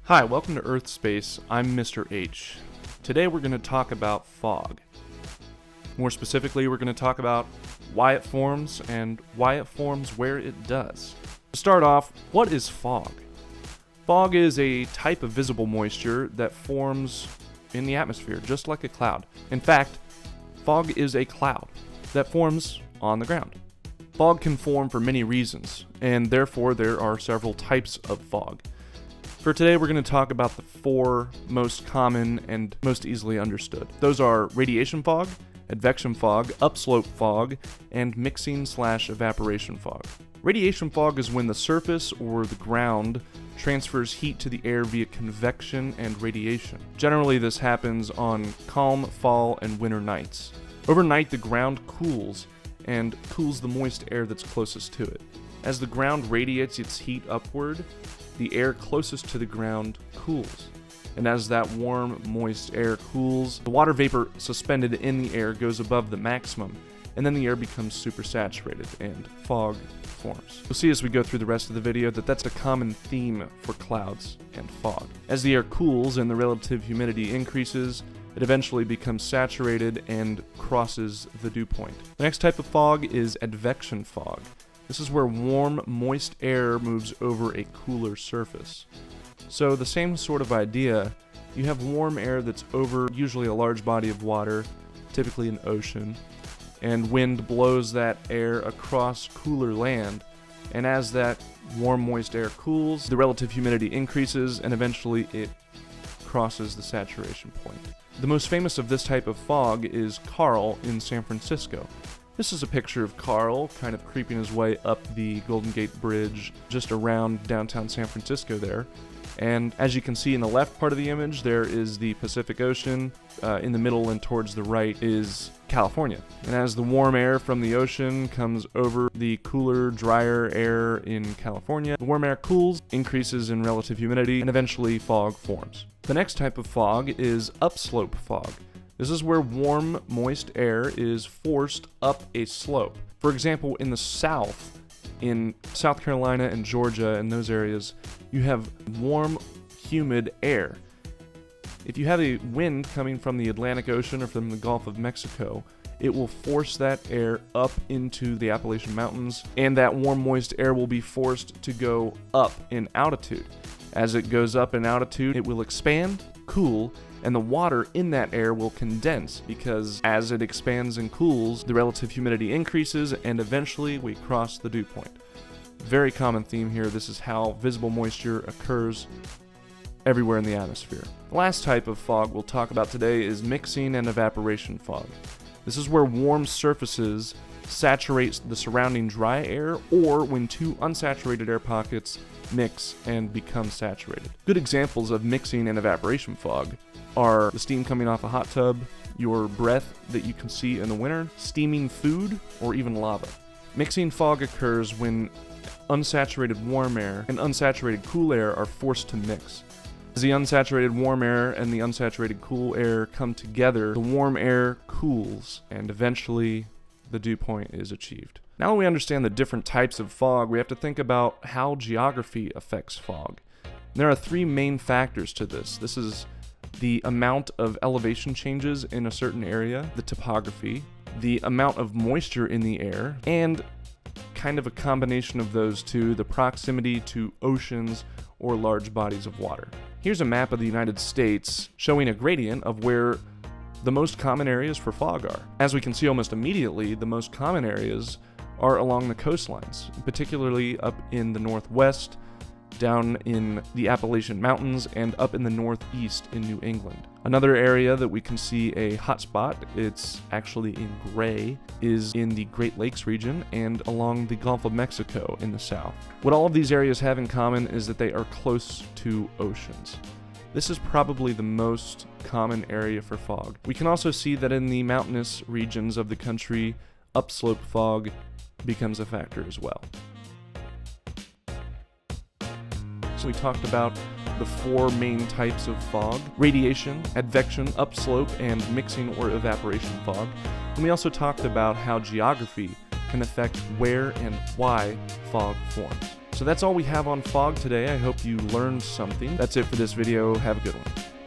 Hi, welcome to Earth Space. I'm Mr. H. Today we're going to talk about fog. More specifically, we're going to talk about why it forms and why it forms where it does. To start off, what is fog? Fog is a type of visible moisture that forms in the atmosphere, just like a cloud. In fact, fog is a cloud that forms on the ground. Fog can form for many reasons, and therefore there are several types of fog. For today, we're going to talk about the four most common and most easily understood. Those are radiation fog, advection fog, upslope fog, and mixing/evaporation fog. Radiation fog is when the surface or the ground transfers heat to the air via convection and radiation. Generally, this happens on calm fall and winter nights. Overnight, the ground cools and cools the moist air that's closest to it. As the ground radiates its heat upward, the air closest to the ground cools. And as that warm, moist air cools, the water vapor suspended in the air goes above the maximum, and then the air becomes supersaturated and fog forms. You'll see as we go through the rest of the video that that's a common theme for clouds and fog. As the air cools and the relative humidity increases, it eventually becomes saturated and crosses the dew point. The next type of fog is advection fog. This is where warm, moist air moves over a cooler surface. So the same sort of idea, you have warm air that's over usually a large body of water, typically an ocean, and wind blows that air across cooler land, and as that warm, moist air cools, the relative humidity increases, and eventually it crosses the saturation point. The most famous of this type of fog is Carl in San Francisco. This is a picture of Carl kind of creeping his way up the Golden Gate Bridge just around downtown San Francisco there. And as you can see in the left part of the image, there is the Pacific Ocean. In the middle and towards the right is California. And as the warm air from the ocean comes over the cooler, drier air in California, the warm air cools, increases in relative humidity, and eventually fog forms. The next type of fog is upslope fog. This is where warm, moist air is forced up a slope. For example, in the south, in South Carolina and Georgia and those areas, you have warm, humid air. If you have a wind coming from the Atlantic Ocean or from the Gulf of Mexico, it will force that air up into the Appalachian Mountains, and that warm, moist air will be forced to go up in altitude. As it goes up in altitude, it will expand, cool, and the water in that air will condense because as it expands and cools, the relative humidity increases and eventually we cross the dew point. Very common theme here. This is how visible moisture occurs everywhere in the atmosphere. The last type of fog we'll talk about today is mixing and evaporation fog. This is where warm surfaces saturate the surrounding dry air, or when two unsaturated air pockets mix and become saturated. Good examples of mixing and evaporation fog are the steam coming off a hot tub, your breath that you can see in the winter, steaming food, or even lava. Mixing fog occurs when unsaturated warm air and unsaturated cool air are forced to mix. As the unsaturated warm air and the unsaturated cool air come together, the warm air cools, and eventually the dew point is achieved. Now that we understand the different types of fog, we have to think about how geography affects fog. There are three main factors to this. This is the amount of elevation changes in a certain area, the topography, the amount of moisture in the air, and kind of a combination of those two, the proximity to oceans or large bodies of water. Here's a map of the United States showing a gradient of where the most common areas for fog are. As we can see almost immediately, the most common areas are along the coastlines, particularly up in the northwest, down in the Appalachian Mountains, and up in the northeast in New England. Another area that we can see a hotspot, it's actually in gray, is in the Great Lakes region and along the Gulf of Mexico in the south. What all of these areas have in common is that they are close to oceans. This is probably the most common area for fog. We can also see that in the mountainous regions of the country, upslope fog becomes a factor as well. So we talked about the four main types of fog: radiation, advection, upslope, and mixing or evaporation fog. And we also talked about how geography can affect where and why fog forms. So that's all we have on fog today. I hope you learned something. That's it for this video. Have a good one.